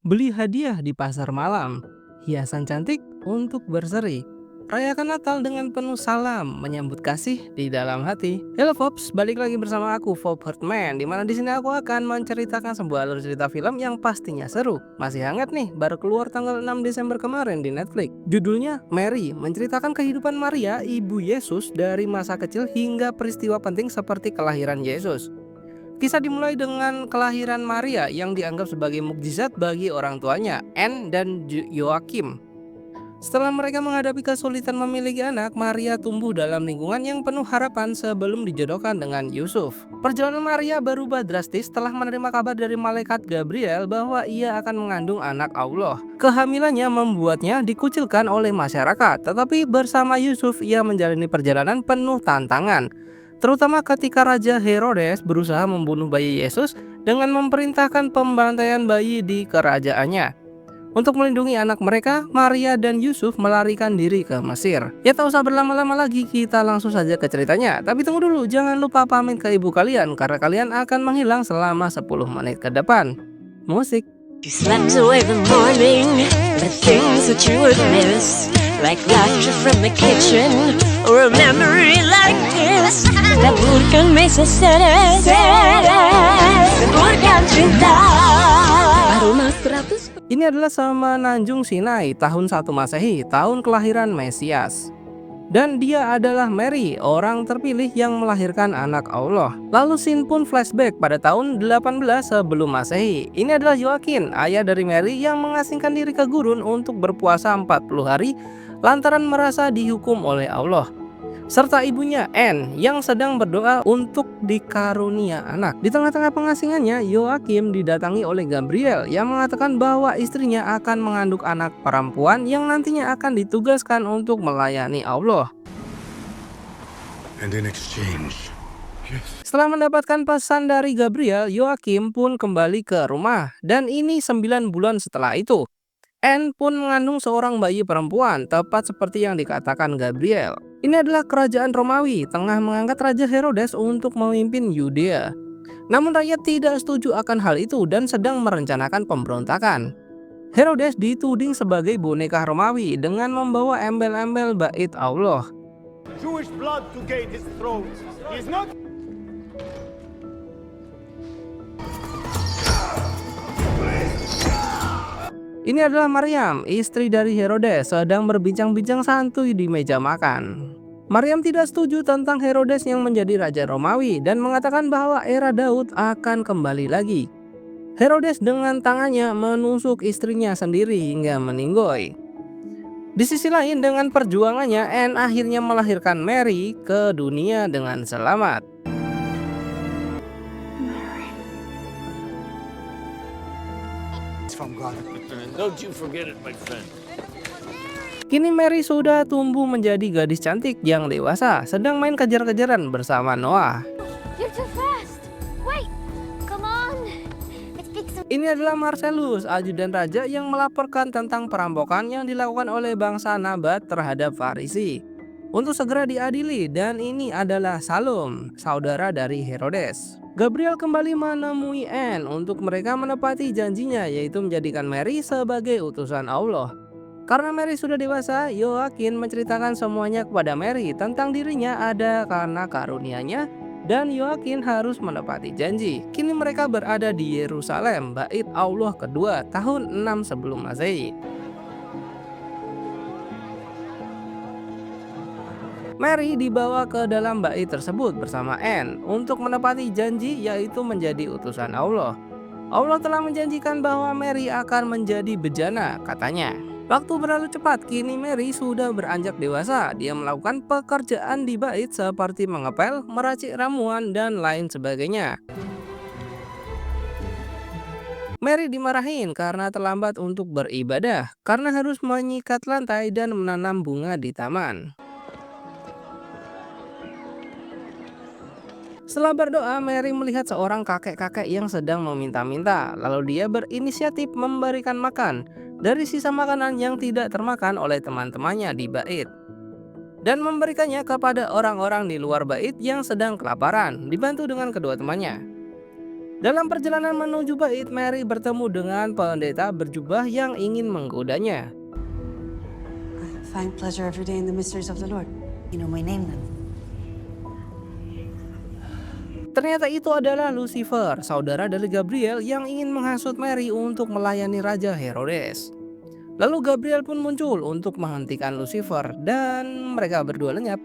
Beli hadiah di pasar malam, hiasan cantik untuk berseri. Rayakan Natal dengan penuh salam, menyambut kasih di dalam hati. Halo Forbes, balik lagi bersama aku Forbes Hartman. Dimana di sini aku akan menceritakan sebuah alur cerita film yang pastinya seru. Masih hangat nih, baru keluar tanggal 6 Desember kemarin di Netflix. Judulnya Mary, menceritakan kehidupan Maria, ibu Yesus dari masa kecil hingga peristiwa penting seperti kelahiran Yesus. Kisah dimulai dengan kelahiran Maria yang dianggap sebagai mukjizat bagi orang tuanya, Anne dan Joachim. Setelah mereka menghadapi kesulitan memiliki anak, Maria tumbuh dalam lingkungan yang penuh harapan sebelum dijodohkan dengan Yusuf. Perjalanan Maria berubah drastis setelah menerima kabar dari malaikat Gabriel bahwa ia akan mengandung anak Allah. Kehamilannya membuatnya dikucilkan oleh masyarakat, tetapi bersama Yusuf ia menjalani perjalanan penuh tantangan. Terutama ketika Raja Herodes berusaha membunuh bayi Yesus dengan memerintahkan pembantaian bayi di kerajaannya. Untuk melindungi anak mereka, Maria dan Yusuf melarikan diri ke Mesir. Ya tak usah berlama-lama lagi, kita langsung saja ke ceritanya. Tapi tunggu dulu, jangan lupa pamit ke ibu kalian karena kalian akan menghilang selama 10 menit ke depan. Musik. You slept away the morning, the things that you would miss, like laughter from the kitchen, or a memory like this, that bukan mesa seres, bukan cinta. Aroma 100. Ini adalah Semenanjung Sinai, tahun 1 Masehi, tahun kelahiran Mesias. Dan dia adalah Mary, orang terpilih yang melahirkan anak Allah. Lalu scene pun flashback pada tahun 18 sebelum Masehi. Ini adalah Joachim, ayah dari Mary yang mengasingkan diri ke gurun untuk berpuasa 40 hari lantaran merasa dihukum oleh Allah. Serta ibunya Anne yang sedang berdoa untuk dikarunia anak. Di tengah-tengah pengasingannya, Joachim didatangi oleh Gabriel yang mengatakan bahwa istrinya akan mengandung anak perempuan yang nantinya akan ditugaskan untuk melayani Allah. And in exchange, Setelah mendapatkan pesan dari Gabriel, Joachim pun kembali ke rumah. Dan ini 9 bulan setelah itu, Anne pun mengandung seorang bayi perempuan, tepat seperti yang dikatakan Gabriel. Ini adalah kerajaan Romawi, tengah mengangkat Raja Herodes untuk memimpin Yudea. Namun rakyat tidak setuju akan hal itu dan sedang merencanakan pemberontakan. Herodes dituding sebagai boneka Romawi dengan membawa embel-embel bait Allah. Jewish blood to gain his throne. He is not. Ini adalah Maryam, istri dari Herodes, sedang berbincang-bincang santuy di meja makan. Maryam tidak setuju tentang Herodes yang menjadi raja Romawi dan mengatakan bahwa era Daud akan kembali lagi. Herodes dengan tangannya menusuk istrinya sendiri hingga meninggoy. Di sisi lain, dengan perjuangannya, Anne akhirnya melahirkan Mary ke dunia dengan selamat. it's from God. Don't you forget it, my friend. Kini Mary sudah tumbuh menjadi gadis cantik yang dewasa, sedang main kejar-kejaran bersama Noah. You're too fast. Wait. Come on. It's big. Ini adalah Marcellus, ajudan raja yang melaporkan tentang perampokan yang dilakukan oleh bangsa Nabat terhadap Farisi untuk segera diadili, dan ini adalah Salom, saudara dari Herodes. Gabriel kembali menemui Anne untuk mereka menepati janjinya, yaitu menjadikan Mary sebagai utusan Allah. Karena Mary sudah dewasa, Joachim menceritakan semuanya kepada Mary tentang dirinya ada karena karunia-Nya, dan Joachim harus menepati janji. Kini mereka berada di Yerusalem, bait Allah kedua, tahun 6 sebelum Masehi. Mary dibawa ke dalam bait tersebut bersama Anne untuk menepati janji, yaitu menjadi utusan Allah. Allah telah menjanjikan bahwa Mary akan menjadi bejana, katanya. Waktu berlalu cepat, kini Mary sudah beranjak dewasa. Dia melakukan pekerjaan di bait seperti mengepel, meracik ramuan, dan lain sebagainya. Mary dimarahin karena terlambat untuk beribadah, karena harus menyikat lantai dan menanam bunga di taman. Setelah berdoa, Mary melihat seorang kakek-kakek yang sedang meminta-minta. Lalu dia berinisiatif memberikan makan dari sisa makanan yang tidak termakan oleh teman-temannya di bait, dan memberikannya kepada orang-orang di luar bait yang sedang kelaparan, dibantu dengan kedua temannya. Dalam perjalanan menuju bait, Mary bertemu dengan pendeta berjubah yang ingin menggodanya. I find pleasure every day in the mysteries of the Lord. You know my name then? Ternyata itu adalah Lucifer, saudara dari Gabriel yang ingin menghasut Mary untuk melayani Raja Herodes. Lalu Gabriel pun muncul untuk menghentikan Lucifer dan mereka berdua lenyap.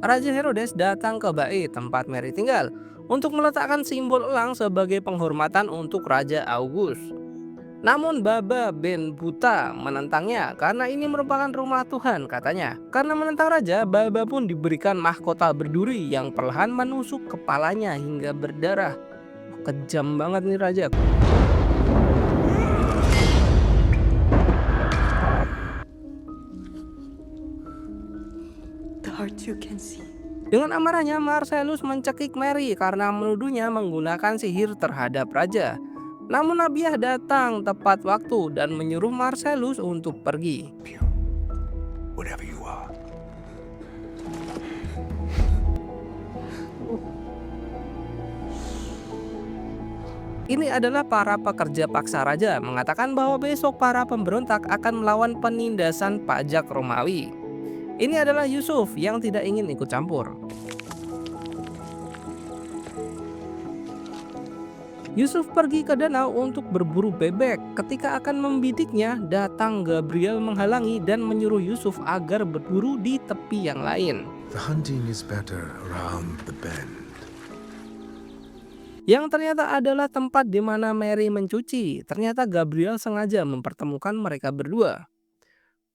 Raja Herodes datang ke bait tempat Mary tinggal untuk meletakkan simbol elang sebagai penghormatan untuk Raja August. Namun Baba bin Buta menentangnya karena ini merupakan rumah Tuhan, katanya. Karena menentang raja, Baba pun diberikan mahkota berduri yang perlahan menusuk kepalanya hingga berdarah. Kejam banget nih raja. The heart too can see. Dengan amarahnya, Marcellus mencekik Mary karena menuduhnya menggunakan sihir terhadap raja. Namun Nabiah datang tepat waktu dan menyuruh Marcellus untuk pergi. Whatever you are. Ini adalah para pekerja paksa raja mengatakan bahwa besok para pemberontak akan melawan penindasan pajak Romawi. Ini adalah Yusuf yang tidak ingin ikut campur. Yusuf pergi ke danau untuk berburu bebek. Ketika akan membidiknya, datang Gabriel menghalangi dan menyuruh Yusuf agar berburu di tepi yang lain. The hunting is better around the bend. Yang ternyata adalah tempat di mana Mary mencuci. Ternyata Gabriel sengaja mempertemukan mereka berdua.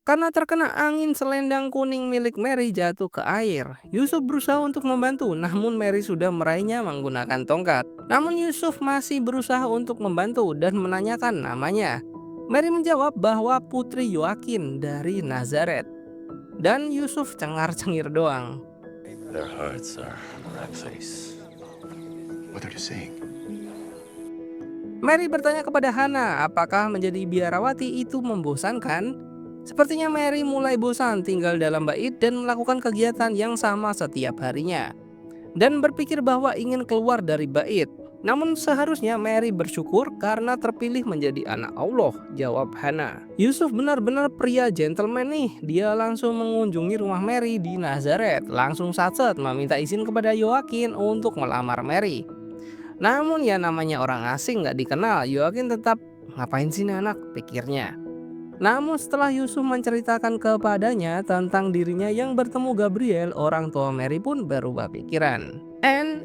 Karena terkena angin, selendang kuning milik Mary jatuh ke air. Yusuf berusaha untuk membantu, namun Mary sudah meraihnya menggunakan tongkat. Namun Yusuf masih berusaha untuk membantu dan menanyakan namanya. Mary menjawab bahwa putri Yoakin dari Nazaret. Dan Yusuf cengar-cengir doang. Their hearts are red face. What are you saying? Mary bertanya kepada Hana, apakah menjadi biarawati itu membosankan? Sepertinya Mary mulai bosan tinggal dalam bait dan melakukan kegiatan yang sama setiap harinya. Dan berpikir bahwa ingin keluar dari bait. Namun seharusnya Mary bersyukur karena terpilih menjadi anak Allah, jawab Hana. Yusuf benar-benar pria gentleman nih. Dia langsung mengunjungi rumah Mary di Nazaret. Langsung satset meminta izin kepada Yoakin untuk melamar Mary. Namun ya namanya orang asing gak dikenal, Yoakin tetap ngapain sih nih anak, pikirnya. Namun setelah Yusuf menceritakan kepadanya tentang dirinya yang bertemu Gabriel, orang tua Mary pun berubah pikiran.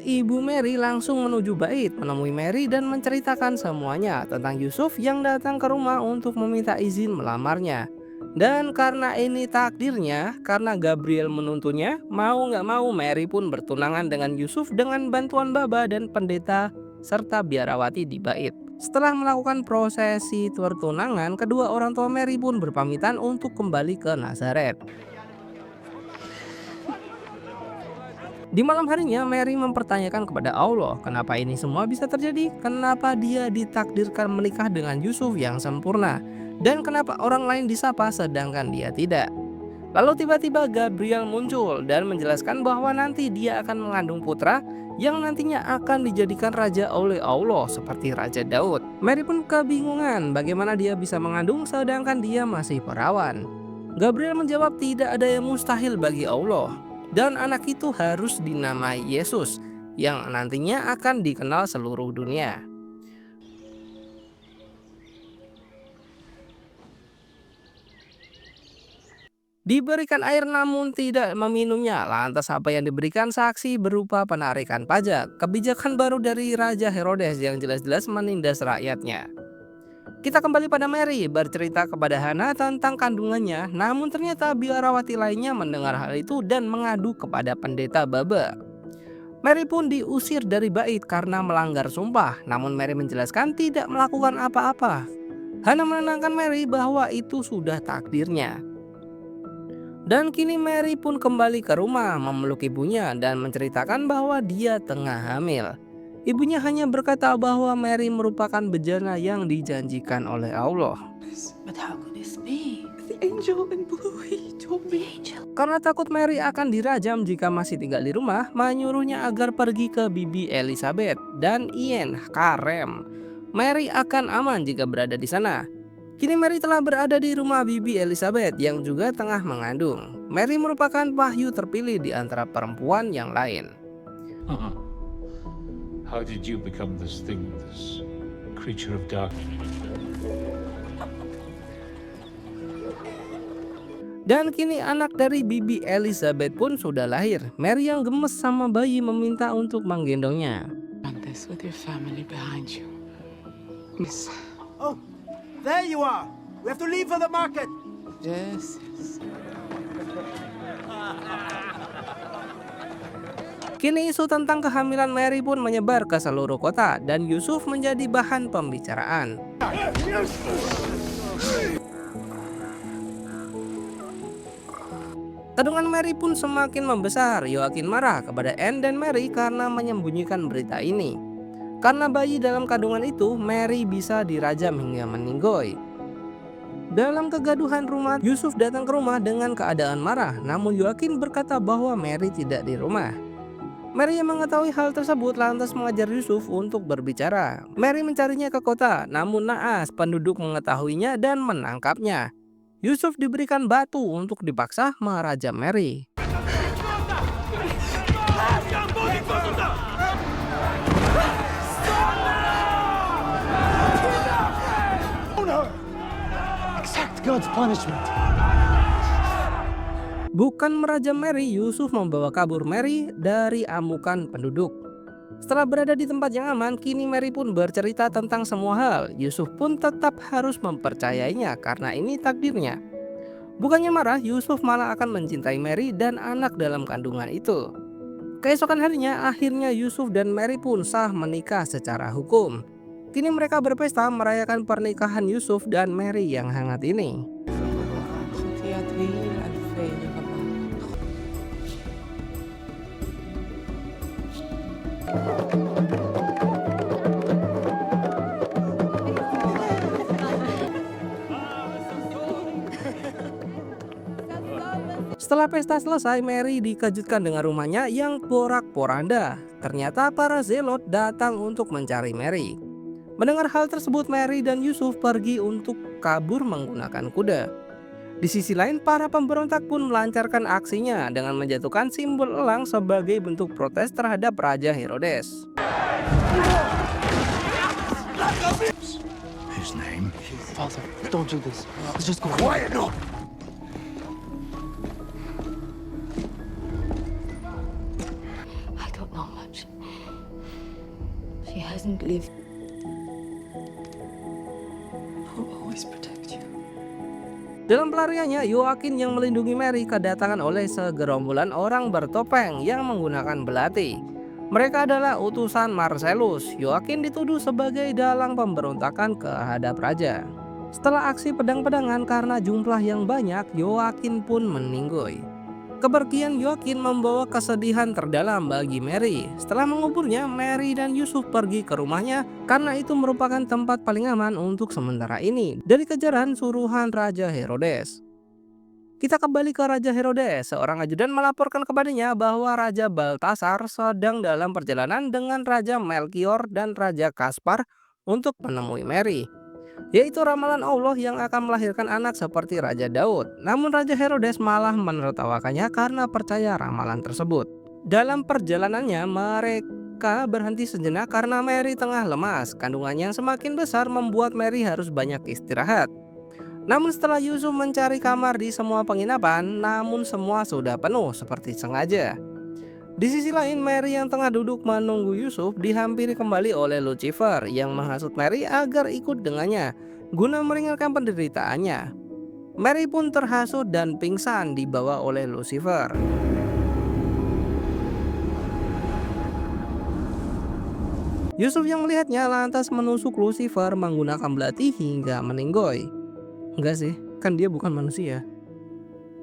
Ibu Mary langsung menuju bait menemui Mary dan menceritakan semuanya tentang Yusuf yang datang ke rumah untuk meminta izin melamarnya. Dan karena ini takdirnya, karena Gabriel menuntunnya, mau gak mau Mary pun bertunangan dengan Yusuf dengan bantuan Baba dan pendeta serta biarawati di bait. Setelah melakukan prosesi pertunangan, kedua orang tua Mary pun berpamitan untuk kembali ke Nazaret. Di malam harinya, Mary mempertanyakan kepada Allah, kenapa ini semua bisa terjadi? Kenapa dia ditakdirkan menikah dengan Yusuf yang sempurna? Dan kenapa orang lain disapa sedangkan dia tidak? Lalu tiba-tiba Gabriel muncul dan menjelaskan bahwa nanti dia akan mengandung putra yang nantinya akan dijadikan raja oleh Allah seperti Raja Daud. Mary pun kebingungan bagaimana dia bisa mengandung sedangkan dia masih perawan. Gabriel menjawab tidak ada yang mustahil bagi Allah. Dan anak itu harus dinamai Yesus yang nantinya akan dikenal seluruh dunia. Diberikan air namun tidak meminumnya. Lantas apa yang diberikan saksi berupa penarikan pajak. Kebijakan baru dari Raja Herodes yang jelas-jelas menindas rakyatnya. Kita kembali pada Mary, bercerita kepada Hana tentang kandungannya. Namun ternyata biarawati lainnya mendengar hal itu dan mengadu kepada pendeta Baba. Mary pun diusir dari bait karena melanggar sumpah. Namun Mary menjelaskan tidak melakukan apa-apa. Hana menenangkan Mary bahwa itu sudah takdirnya. Dan kini Mary pun kembali ke rumah memeluk ibunya dan menceritakan bahwa dia tengah hamil. Ibunya hanya berkata bahwa Mary merupakan bejana yang dijanjikan oleh Allah. But how could this be? I think angel in blue, he told me. Karena takut Mary akan dirajam jika masih tinggal di rumah, menyuruhnya agar pergi ke Bibi Elizabeth dan Ian Karem. Mary akan aman jika berada di sana. Kini Mary telah berada di rumah Bibi Elizabeth yang juga tengah mengandung. Mary merupakan wahyu terpilih di antara perempuan yang lain. How did you become this thing, this creature of darkness? Dan kini anak dari Bibi Elizabeth pun sudah lahir. Mary yang gemes sama bayi meminta untuk menggendongnya. Done this with your family behind you. Yes. Oh, there you are. We have to leave for the market. Yes. Kini isu tentang kehamilan Mary pun menyebar ke seluruh kota dan Yusuf menjadi bahan pembicaraan. Kandungan Mary pun semakin membesar. Yoakin marah kepada Anne dan Mary karena menyembunyikan berita ini. Karena bayi dalam kandungan itu, Mary bisa dirajam hingga meninggoy. Dalam kegaduhan rumah, Yusuf datang ke rumah dengan keadaan marah. Namun Yoakin berkata bahwa Mary tidak di rumah. Mary yang mengetahui hal tersebut lantas mengajar Yusuf untuk berbicara. Mary mencarinya ke kota, namun naas penduduk mengetahuinya dan menangkapnya. Yusuf diberikan batu untuk dipaksa merajam Mary. Accept God's punishment. Bukan merajam Mary, Yusuf membawa kabur Mary dari amukan penduduk. Setelah berada di tempat yang aman, kini Mary pun bercerita tentang semua hal. Yusuf pun tetap harus mempercayainya karena ini takdirnya. Bukannya marah, Yusuf malah akan mencintai Mary dan anak dalam kandungan itu. Keesokan harinya, akhirnya Yusuf dan Mary pun sah menikah secara hukum. Kini mereka berpesta merayakan pernikahan Yusuf dan Mary yang hangat ini. Setelah pesta selesai, Mary dikejutkan dengan rumahnya yang porak-poranda. Ternyata para zelot datang untuk mencari Mary. Mendengar hal tersebut, Mary dan Yusuf pergi untuk kabur menggunakan kuda. Di sisi lain, para pemberontak pun melancarkan aksinya dengan menjatuhkan simbol elang sebagai bentuk protes terhadap Raja Herodes. His name? Father, don't do this. Let's just go. Quiet! No! I don't know much. She hasn't lived. Who always protect you? Dalam pelariannya, Yoakin yang melindungi Mary kedatangan oleh segerombolan orang bertopeng yang menggunakan belati. Mereka adalah utusan Marcellus. Yoakin dituduh sebagai dalang pemberontakan kehadap raja. Setelah aksi pedang-pedangan karena jumlah yang banyak, Yoakin pun meninggoy. Kepergian Yoakin membawa kesedihan terdalam bagi Mary. Setelah menguburnya, Mary dan Yusuf pergi ke rumahnya karena itu merupakan tempat paling aman untuk sementara ini dari kejaran suruhan Raja Herodes. Kita kembali ke Raja Herodes. Seorang ajudan melaporkan kepadanya bahwa Raja Baltasar sedang dalam perjalanan dengan Raja Melkior dan Raja Kaspar untuk menemui Mary, yaitu ramalan Allah yang akan melahirkan anak seperti Raja Daud. Namun Raja Herodes malah menertawakannya karena percaya ramalan tersebut. Dalam perjalanannya, mereka berhenti sejenak karena Mary tengah lemas. Kandungannya yang semakin besar membuat Mary harus banyak istirahat. Namun setelah Yusuf mencari kamar di semua penginapan, namun semua sudah penuh seperti sengaja. Di sisi lain, Mary yang tengah duduk menunggu Yusuf dihampiri kembali oleh Lucifer yang menghasut Mary agar ikut dengannya guna meringankan penderitaannya. Mary pun terhasut dan pingsan dibawa oleh Lucifer. Yusuf yang melihatnya lantas menusuk Lucifer menggunakan belati hingga meninggoy. Enggak sih, kan dia bukan manusia.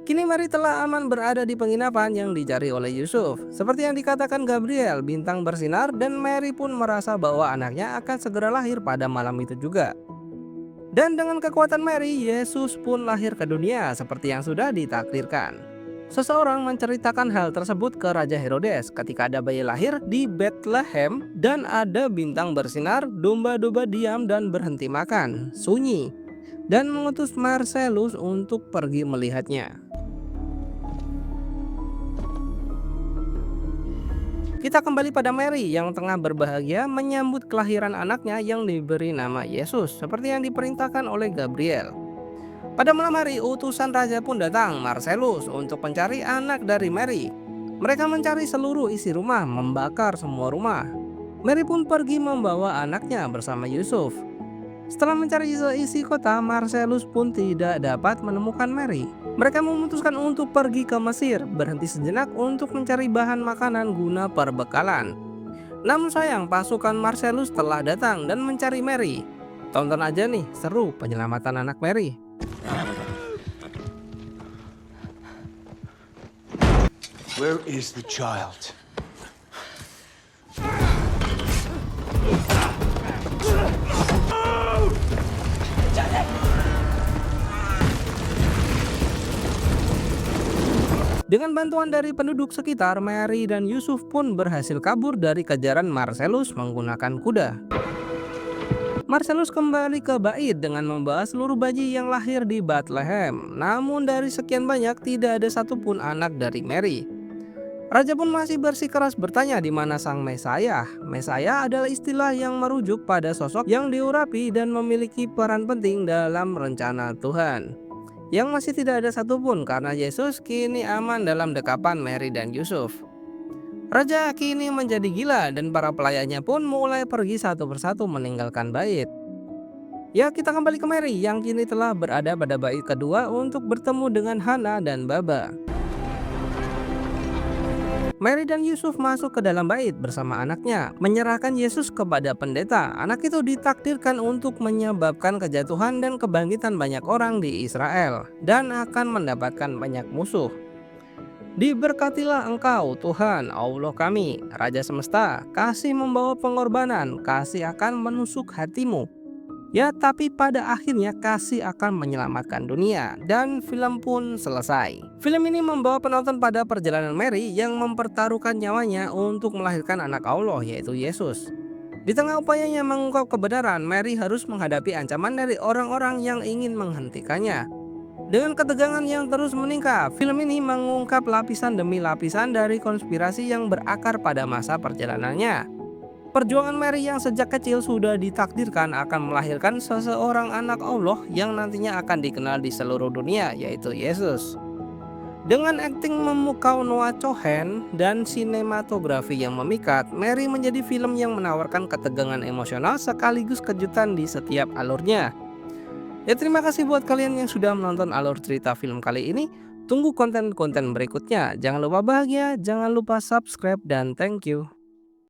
Kini Mary telah aman berada di penginapan yang dicari oleh Yusuf. Seperti yang dikatakan Gabriel, bintang bersinar, dan Mary pun merasa bahwa anaknya akan segera lahir pada malam itu juga. Dan dengan kekuatan Mary, Yesus pun lahir ke dunia seperti yang sudah ditakdirkan. Seseorang menceritakan hal tersebut ke Raja Herodes ketika ada bayi lahir di Bethlehem dan ada bintang bersinar, domba-domba diam dan berhenti makan, sunyi, dan mengutus Marcellus untuk pergi melihatnya. Kita kembali pada Mary yang tengah berbahagia menyambut kelahiran anaknya yang diberi nama Yesus seperti yang diperintahkan oleh Gabriel. Pada malam hari, utusan raja pun datang, Marcellus, untuk mencari anak dari Mary. Mereka mencari seluruh isi rumah, membakar semua rumah. Mary pun pergi membawa anaknya bersama Yusuf. Setelah mencari isi kota, Marcellus pun tidak dapat menemukan Mary. Mereka memutuskan untuk pergi ke Mesir, berhenti sejenak untuk mencari bahan makanan guna perbekalan. Namun sayang, pasukan Marcellus telah datang dan mencari Mary. Tonton aja nih, seru penyelamatan anak Mary. Where is the child? Dengan bantuan dari penduduk sekitar, Mary dan Yusuf pun berhasil kabur dari kejaran Marcellus menggunakan kuda. Marcellus kembali ke bait dengan membawa seluruh bayi yang lahir di Bethlehem. Namun dari sekian banyak tidak ada satupun anak dari Mary. Raja pun masih bersikeras bertanya di mana sang Mesaya. Mesaya adalah istilah yang merujuk pada sosok yang diurapi dan memiliki peran penting dalam rencana Tuhan. Yang masih tidak ada satupun karena Yesus kini aman dalam dekapan Mary dan Yusuf. Raja kini menjadi gila dan para pelayannya pun mulai pergi satu persatu meninggalkan bait. Ya, kita kembali ke Mary yang kini telah berada pada bait kedua untuk bertemu dengan Hana dan Baba. Mary dan Yusuf masuk ke dalam bait bersama anaknya, menyerahkan Yesus kepada pendeta. Anak itu ditakdirkan untuk menyebabkan kejatuhan dan kebangkitan banyak orang di Israel dan akan mendapatkan banyak musuh. Diberkatilah Engkau Tuhan Allah kami, Raja semesta, kasih membawa pengorbanan, kasih akan menusuk hatimu. Ya, tapi pada akhirnya kasih akan menyelamatkan dunia. Dan film pun selesai. Film ini membawa penonton pada perjalanan Mary yang mempertaruhkan nyawanya untuk melahirkan anak Allah, yaitu Yesus. Di tengah upayanya mengungkap kebenaran, Mary harus menghadapi ancaman dari orang-orang yang ingin menghentikannya. Dengan ketegangan yang terus meningkat, film ini mengungkap lapisan demi lapisan dari konspirasi yang berakar pada masa perjalanannya. Perjuangan Mary yang sejak kecil sudah ditakdirkan akan melahirkan seseorang anak Allah yang nantinya akan dikenal di seluruh dunia, yaitu Yesus. Dengan akting memukau Noah Cohen dan sinematografi yang memikat, Mary menjadi film yang menawarkan ketegangan emosional sekaligus kejutan di setiap alurnya. Ya, terima kasih buat kalian yang sudah menonton alur cerita film kali ini. Tunggu konten-konten berikutnya. Jangan lupa bahagia, jangan lupa subscribe, dan thank you.